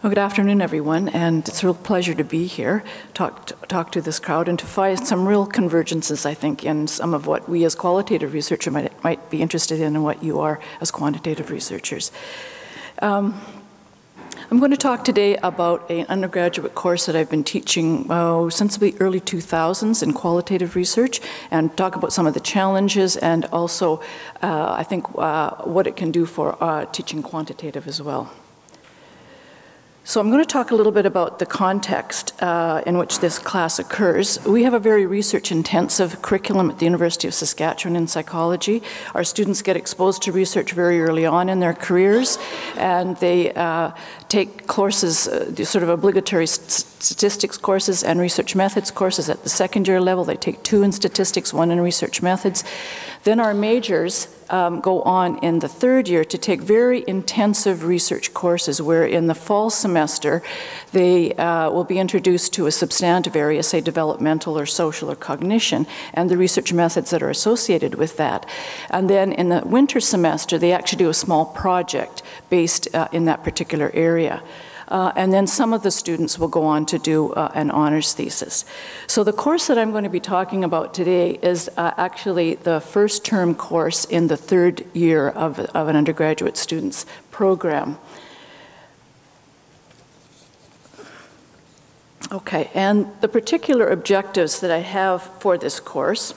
Well, good afternoon, everyone, and it's a real pleasure to be here, talk to this crowd, and to find some real convergences, I think, in some of what we as qualitative researchers might be interested in and what you are as quantitative researchers. I'm going to talk today about an undergraduate course that I've been teaching since the early 2000s in qualitative research, and talk about some of the challenges and also, I think, what it can do for teaching quantitative as well. So I'm going to talk a little bit about the context in which this class occurs. We have a very research-intensive curriculum at the University of Saskatchewan in psychology. Our students get exposed to research very early on in their careers, and they take courses, sort of obligatory statistics courses and research methods courses at the second year level. They take 2 in statistics, 1 in research methods. Then our majors go on in the third year to take very intensive research courses, where in the fall semester they will be introduced to a substantive area, say developmental or social or cognition, and the research methods that are associated with that. And then in the winter semester they actually do a small project based in that particular area. And then some of the students will go on to do an honors thesis. So the course that I'm going to be talking about today is actually the first term course in the third year of an undergraduate student's program. Okay, and the particular objectives that I have for this course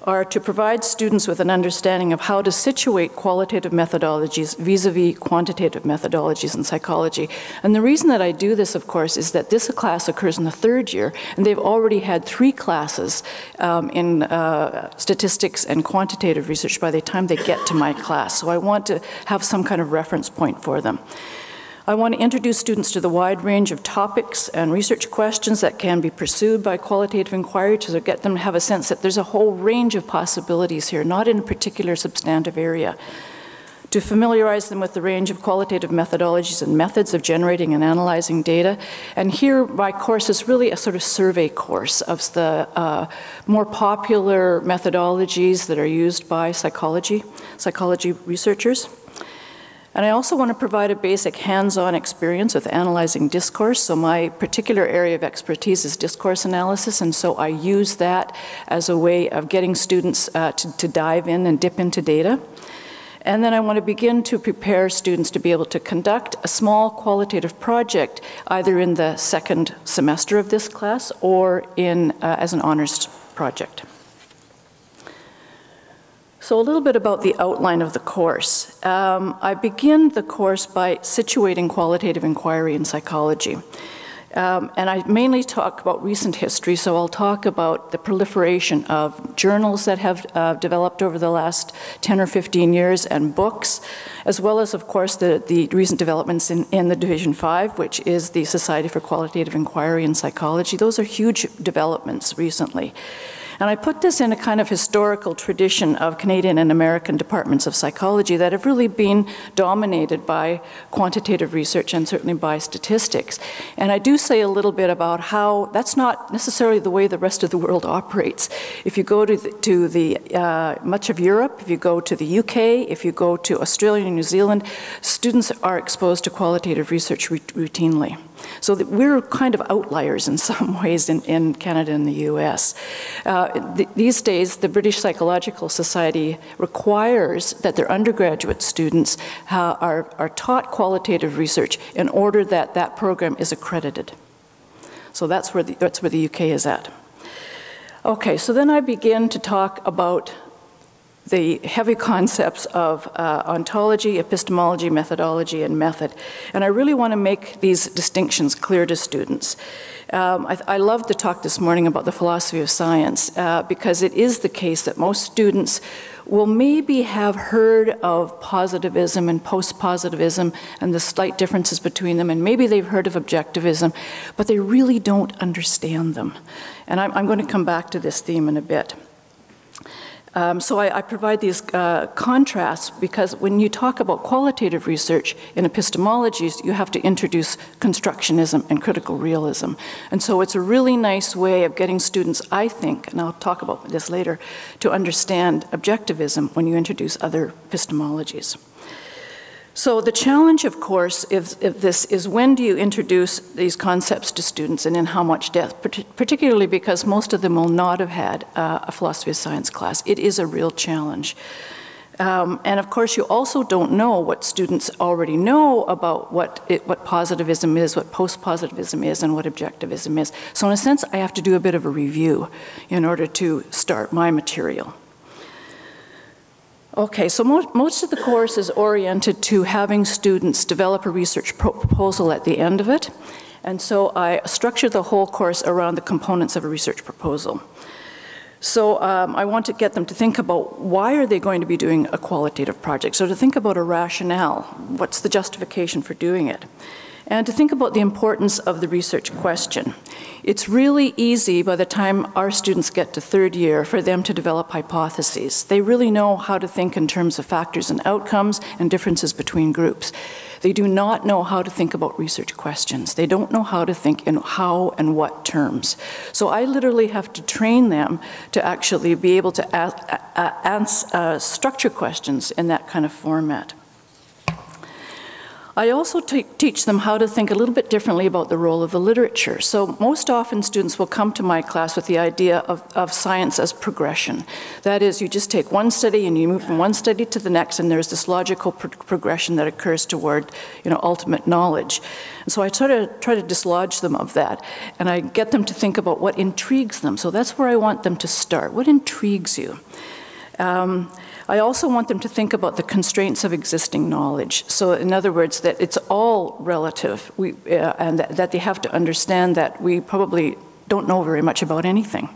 are to provide students with an understanding of how to situate qualitative methodologies vis-a-vis quantitative methodologies in psychology. And the reason that I do this, of course, is that this class occurs in the third year, and they've already had 3 classes in statistics and quantitative research by the time they get to my class. So I want to have some kind of reference point for them. I want to introduce students to the wide range of topics and research questions that can be pursued by qualitative inquiry, to get them to have a sense that there's a whole range of possibilities here, not in a particular substantive area. To familiarize them with the range of qualitative methodologies and methods of generating and analyzing data. And here my course is really a sort of survey course of the more popular methodologies that are used by psychology researchers. And I also want to provide a basic hands-on experience with analyzing discourse. So my particular area of expertise is discourse analysis, and so I use that as a way of getting students to dive in and dip into data. And then I want to begin to prepare students to be able to conduct a small qualitative project, either in the second semester of this class or as an honors project. So a little bit about the outline of the course. I begin the course by situating qualitative inquiry in psychology. And I mainly talk about recent history, so I'll talk about the proliferation of journals that have developed over the last 10 or 15 years, and books, as well as, of course, the recent developments in the Division 5, which is the Society for Qualitative Inquiry in Psychology. Those are huge developments recently. And I put this in a kind of historical tradition of Canadian and American departments of psychology that have really been dominated by quantitative research and certainly by statistics. And I do say a little bit about how that's not necessarily the way the rest of the world operates. If you go to much of Europe, if you go to the UK, if you go to Australia and New Zealand, students are exposed to qualitative research routinely. So that we're kind of outliers in some ways in Canada and the US. These days, the British Psychological Society requires that their undergraduate students are taught qualitative research in order that that program is accredited. So that's where the UK is at. Okay, so then I begin to talk about the heavy concepts of ontology, epistemology, methodology, and method. And I really want to make these distinctions clear to students. I loved the talk this morning about the philosophy of science because it is the case that most students will maybe have heard of positivism and post-positivism and the slight differences between them, and maybe they've heard of objectivism, but they really don't understand them. And I'm going to come back to this theme in a bit. So I provide these contrasts because when you talk about qualitative research in epistemologies, you have to introduce constructionism and critical realism. And so it's a really nice way of getting students, I think, and I'll talk about this later, to understand objectivism when you introduce other epistemologies. So the challenge, of course, if this is when do you introduce these concepts to students and in how much depth, particularly because most of them will not have had a philosophy of science class. It is a real challenge. And of course, you also don't know what students already know about what positivism is, what post-positivism is, and what objectivism is. So in a sense, I have to do a bit of a review in order to start my material. Okay, so most of the course is oriented to having students develop a research proposal at the end of it. And so I structure the whole course around the components of a research proposal. So I want to get them to think about why are they going to be doing a qualitative project. So to think about a rationale, what's the justification for doing it? And to think about the importance of the research question. It's really easy by the time our students get to third year for them to develop hypotheses. They really know how to think in terms of factors and outcomes and differences between groups. They do not know how to think about research questions. They don't know how to think in how and what terms. So I literally have to train them to actually be able to structure questions in that kind of format. I also teach them how to think a little bit differently about the role of the literature. So most often students will come to my class with the idea of science as progression. That is, you just take one study and you move from one study to the next, and there's this logical progression that occurs toward, ultimate knowledge. And so I try to dislodge them of that, and I get them to think about what intrigues them. So that's where I want them to start. What intrigues you? I also want them to think about the constraints of existing knowledge. So in other words, that it's all relative, and that they have to understand that we probably don't know very much about anything.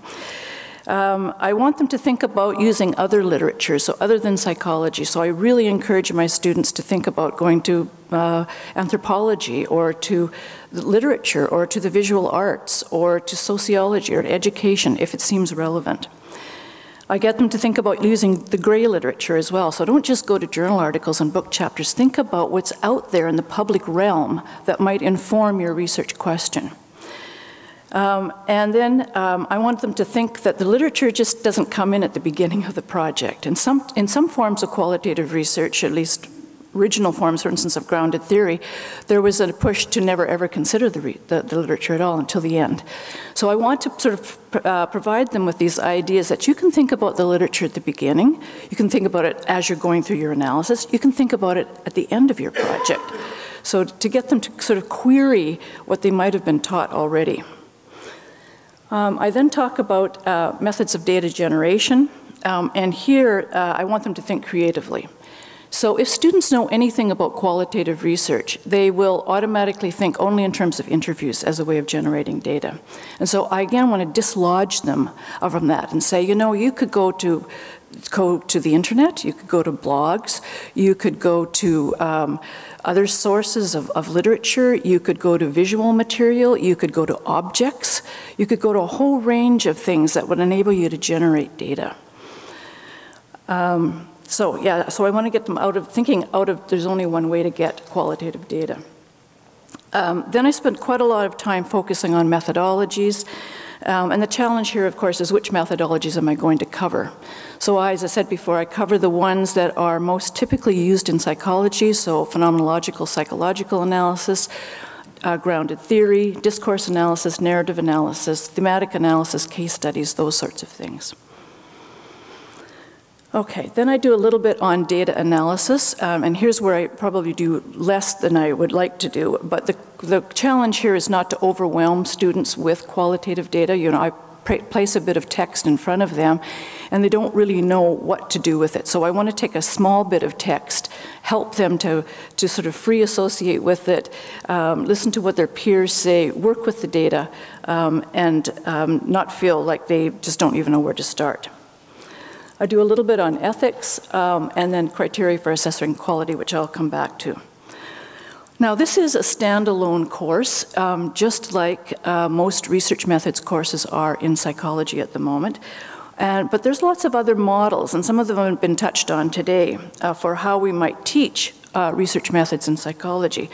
I want them to think about using other literature, so other than psychology. So I really encourage my students to think about going to anthropology, or to literature, or to the visual arts, or to sociology, or to education, if it seems relevant. I get them to think about using the gray literature as well. So don't just go to journal articles and book chapters. Think about what's out there in the public realm that might inform your research question. And then I want them to think that the literature just doesn't come in at the beginning of the project. In some forms of qualitative research, at least original forms, for instance, of grounded theory, there was a push to never ever consider the literature at all until the end. So I want to sort of provide them with these ideas that you can think about the literature at the beginning, you can think about it as you're going through your analysis, you can think about it at the end of your project. So to get them to sort of query what they might have been taught already. I then talk about methods of data generation, and here I want them to think creatively. So if students know anything about qualitative research, they will automatically think only in terms of interviews as a way of generating data. And so I again want to dislodge them from that and say, you could go to the internet, you could go to blogs, you could go to other sources of literature, you could go to visual material, you could go to objects, you could go to a whole range of things that would enable you to generate data. So I want to get them thinking out of there's only one way to get qualitative data. Then I spent quite a lot of time focusing on methodologies. And the challenge here, of course, is which methodologies am I going to cover? So as I said before, I cover the ones that are most typically used in psychology, so phenomenological, psychological analysis, grounded theory, discourse analysis, narrative analysis, thematic analysis, case studies, those sorts of things. Okay, then I do a little bit on data analysis, and here's where I probably do less than I would like to do, but the challenge here is not to overwhelm students with qualitative data. I place a bit of text in front of them, and they don't really know what to do with it. So I want to take a small bit of text, help them to sort of free associate with it, listen to what their peers say, work with the data, and not feel like they just don't even know where to start. I do a little bit on ethics, and then criteria for assessing quality, which I'll come back to. Now, this is a standalone course, just like most research methods courses are in psychology at the moment. But there's lots of other models, and some of them have been touched on today, for how we might teach research methods in psychology.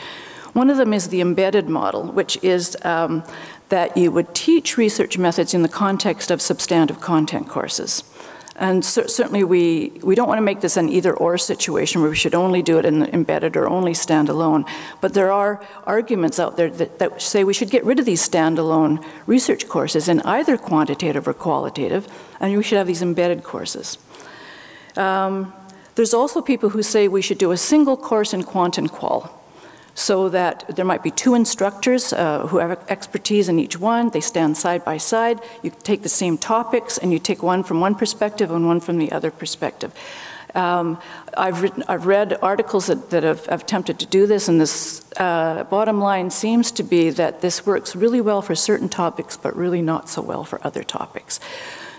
One of them is the embedded model, which is that you would teach research methods in the context of substantive content courses. And certainly we don't want to make this an either-or situation where we should only do it in embedded or only standalone. But there are arguments out there that say we should get rid of these standalone research courses in either quantitative or qualitative, and we should have these embedded courses. There's also people who say we should do a single course in Quant and Qual, so that there might be two instructors who have expertise in each one. They stand side by side. You take the same topics, and you take one from one perspective and one from the other perspective. I've read articles that have attempted to do this, and this bottom line seems to be that this works really well for certain topics, but really not so well for other topics.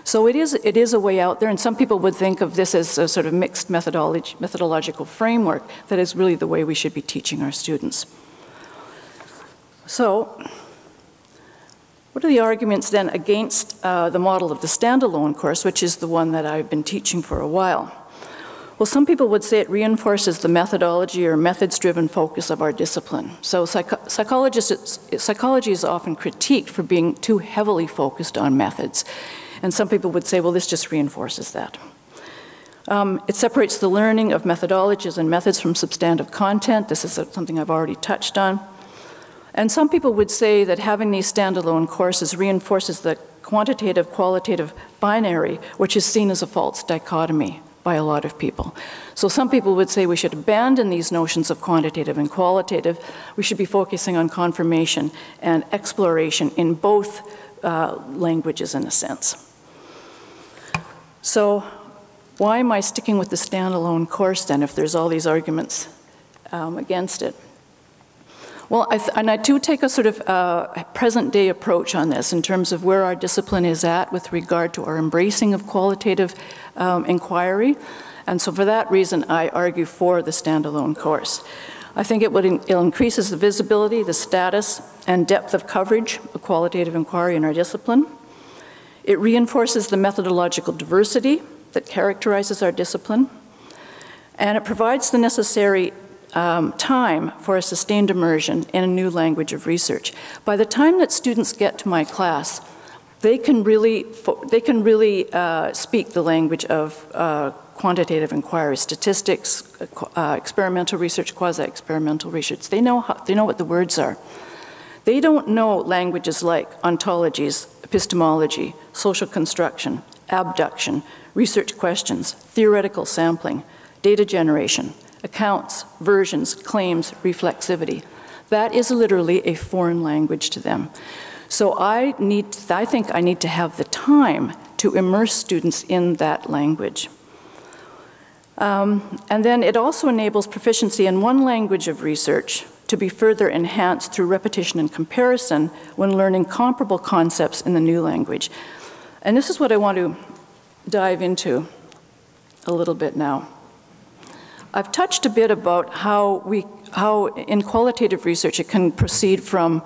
So it is a way out there, and some people would think of this as a sort of mixed methodological framework that is really the way we should be teaching our students. So what are the arguments then against the model of the standalone course, which is the one that I've been teaching for a while? Well, some people would say it reinforces the methodology or methods-driven focus of our discipline. So psychology is often critiqued for being too heavily focused on methods. And some people would say, well, this just reinforces that. It separates the learning of methodologies and methods from substantive content. This is something I've already touched on. And some people would say that having these standalone courses reinforces the quantitative-qualitative binary, which is seen as a false dichotomy by a lot of people. So some people would say we should abandon these notions of quantitative and qualitative. We should be focusing on confirmation and exploration in both languages, in a sense. So why am I sticking with the standalone course then if there's all these arguments against it? Well, I do take a sort of present-day approach on this in terms of where our discipline is at with regard to our embracing of qualitative inquiry. And so for that reason, I argue for the standalone course. I think it increases the visibility, the status, and depth of coverage of qualitative inquiry in our discipline. It reinforces the methodological diversity that characterizes our discipline. And it provides the necessary time for a sustained immersion in a new language of research. By the time that students get to my class, they can really speak the language of quantitative inquiry, statistics, experimental research, quasi-experimental research. They know what the words are. They don't know languages like ontologies, epistemology, social construction, abduction, research questions, theoretical sampling, data generation, accounts, versions, claims, reflexivity. That is literally a foreign language to them. So I think I need to have the time to immerse students in that language. And then it also enables proficiency in one language of research to be further enhanced through repetition and comparison when learning comparable concepts in the new language. And this is what I want to dive into a little bit now. I've touched a bit about how in qualitative research it can proceed from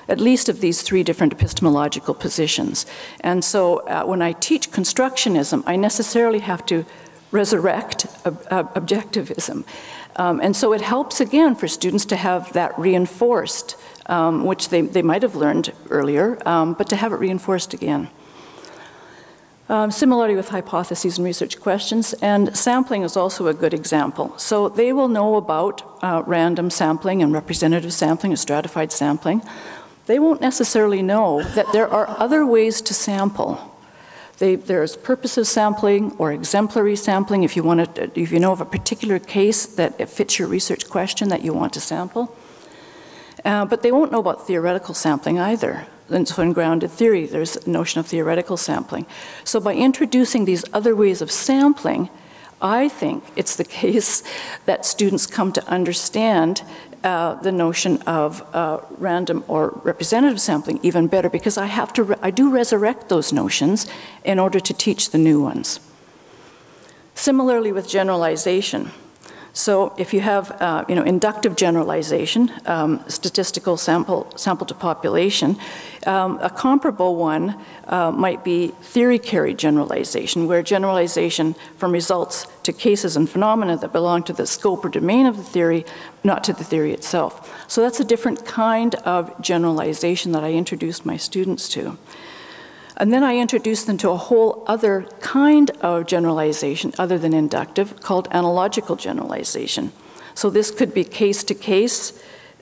at least of these three different epistemological positions. And so when I teach constructionism, I necessarily have to resurrect objectivism. And so it helps, again, for students to have that reinforced, which they might have learned earlier, but to have it reinforced again. Similarly with hypotheses and research questions, and sampling is also a good example. So they will know about random sampling and representative sampling and stratified sampling. They won't necessarily know that there are other ways to sample. There's purposive sampling or exemplary sampling if you know of a particular case that fits your research question that you want to sample. But they won't know about theoretical sampling either. And so in grounded theory, there's a notion of theoretical sampling. So by introducing these other ways of sampling, I think it's the case that students come to understand the notion of random or representative sampling even better, because I do resurrect those notions in order to teach the new ones. Similarly with generalization. So if you have inductive generalization, statistical sample to population, a comparable one might be theory-carried generalization, where generalization from results to cases and phenomena that belong to the scope or domain of the theory, not to the theory itself. So that's a different kind of generalization that I introduce my students to. And then I introduced them to a whole other kind of generalization, other than inductive, called analogical generalization. So this could be case-to-case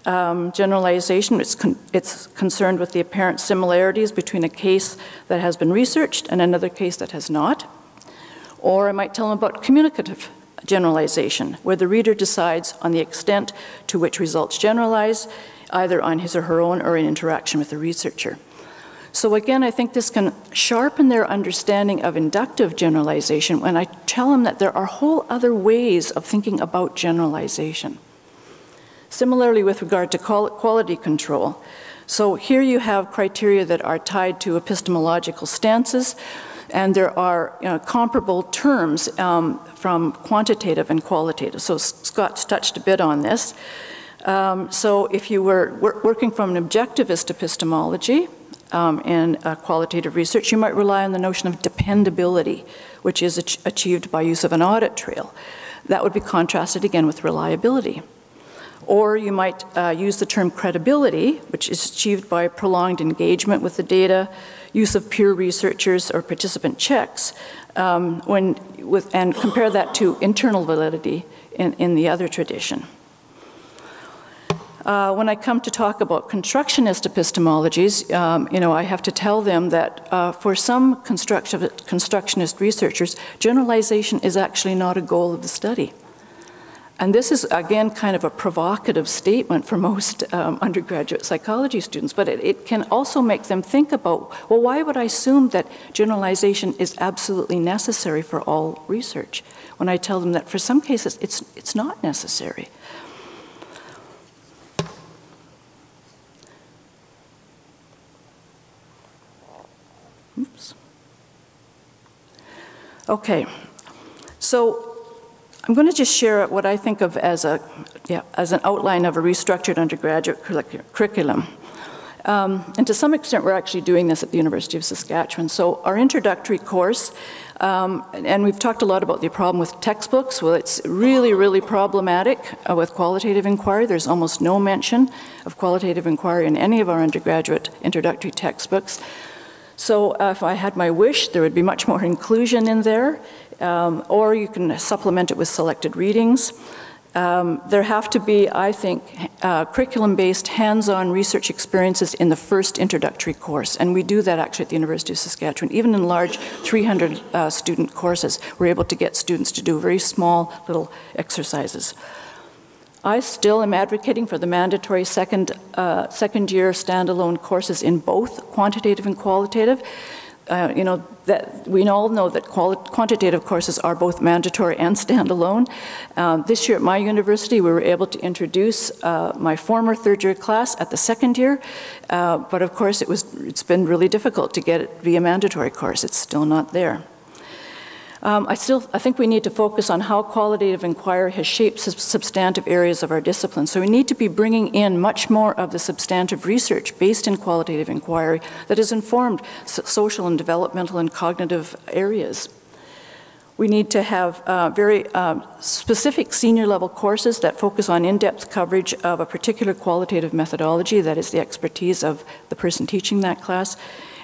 generalization. It's concerned with the apparent similarities between a case that has been researched and another case that has not. Or I might tell them about communicative generalization, where the reader decides on the extent to which results generalize, either on his or her own or in interaction with the researcher. So again, I think this can sharpen their understanding of inductive generalization when I tell them that there are whole other ways of thinking about generalization. Similarly, with regard to quality control. So here you have criteria that are tied to epistemological stances, and there are comparable terms from quantitative and qualitative. So Scott's touched a bit on this. So if you were working from an objectivist epistemology in qualitative research, you might rely on the notion of dependability, which is achieved by use of an audit trail. That would be contrasted again with reliability. Or you might use the term credibility, which is achieved by prolonged engagement with the data, use of peer researchers or participant checks, and compare that to internal validity in the other tradition. When I come to talk about constructionist epistemologies, I have to tell them that for some constructionist researchers, generalization is actually not a goal of the study. And this is, again, kind of a provocative statement for most undergraduate psychology students, but it can also make them think about, well, why would I assume that generalization is absolutely necessary for all research, when I tell them that for some cases it's not necessary. Oops. Okay, so I'm going to just share what I think of as an outline of a restructured undergraduate curriculum. And to some extent, we're actually doing this at the University of Saskatchewan. So our introductory course, and we've talked a lot about the problem with textbooks. Well, it's really, really problematic with qualitative inquiry. There's almost no mention of qualitative inquiry in any of our undergraduate introductory textbooks. So if I had my wish, there would be much more inclusion in there. Or you can supplement it with selected readings. There have to be, I think, curriculum-based hands-on research experiences in the first introductory course, and we do that actually at the University of Saskatchewan. Even in large 300-student courses, we're able to get students to do very small little exercises. I still am advocating for the mandatory second-year standalone courses in both quantitative and qualitative. That we all know that quantitative courses are both mandatory and standalone. This year at my university, we were able to introduce my former third-year class at the second year, but of course it's been really difficult to get it via mandatory course. It's still not there. I think we need to focus on how qualitative inquiry has shaped substantive areas of our discipline. So we need to be bringing in much more of the substantive research based in qualitative inquiry that has informed social and developmental and cognitive areas. We need to have very specific senior level courses that focus on in-depth coverage of a particular qualitative methodology, that is the expertise of the person teaching that class.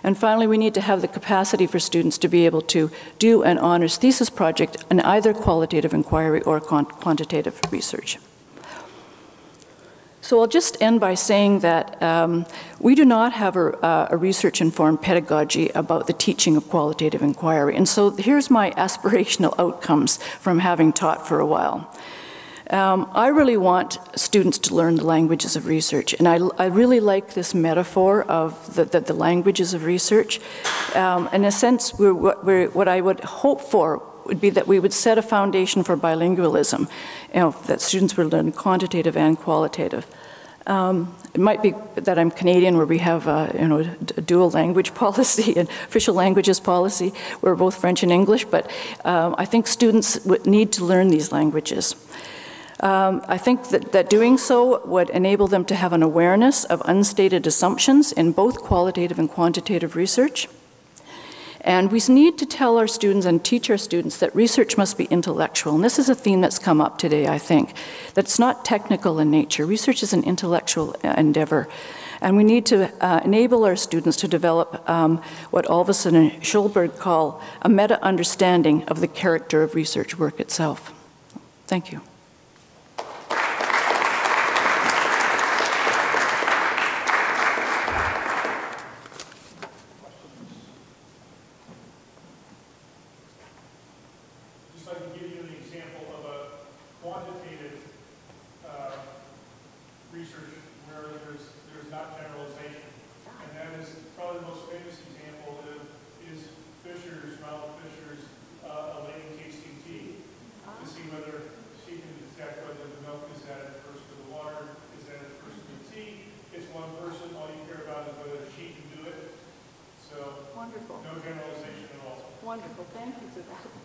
And finally, we need to have the capacity for students to be able to do an honors thesis project in either qualitative inquiry or quantitative research. So I'll just end by saying that we do not have a research-informed pedagogy about the teaching of qualitative inquiry. And so here's my aspirational outcomes from having taught for a while. I really want students to learn the languages of research, and I really like this metaphor of the languages of research. In a sense, what I would hope for would be that we would set a foundation for bilingualism, that students would learn quantitative and qualitative. It might be that I'm Canadian, where we have a dual language policy and official languages policy. We're both French and English, but I think students would need to learn these languages. I think that doing so would enable them to have an awareness of unstated assumptions in both qualitative and quantitative research. And we need to tell our students and teach our students that research must be intellectual. And this is a theme that's come up today, I think, that it's not technical in nature. Research is an intellectual endeavor. And we need to enable our students to develop what Alvison and Schulberg call a meta-understanding of the character of research work itself. Thank you. Just like to give you an example of a quantitative research where there's not generalization. And that is probably the most famous example is Ronald Fisher's elating tasting tea, to see whether she can detect whether the milk is added first to the water, is added first to the tea. It's one person, all you care about is whether she can do it. So, wonderful. No generalization at all. Wonderful, thank you for that.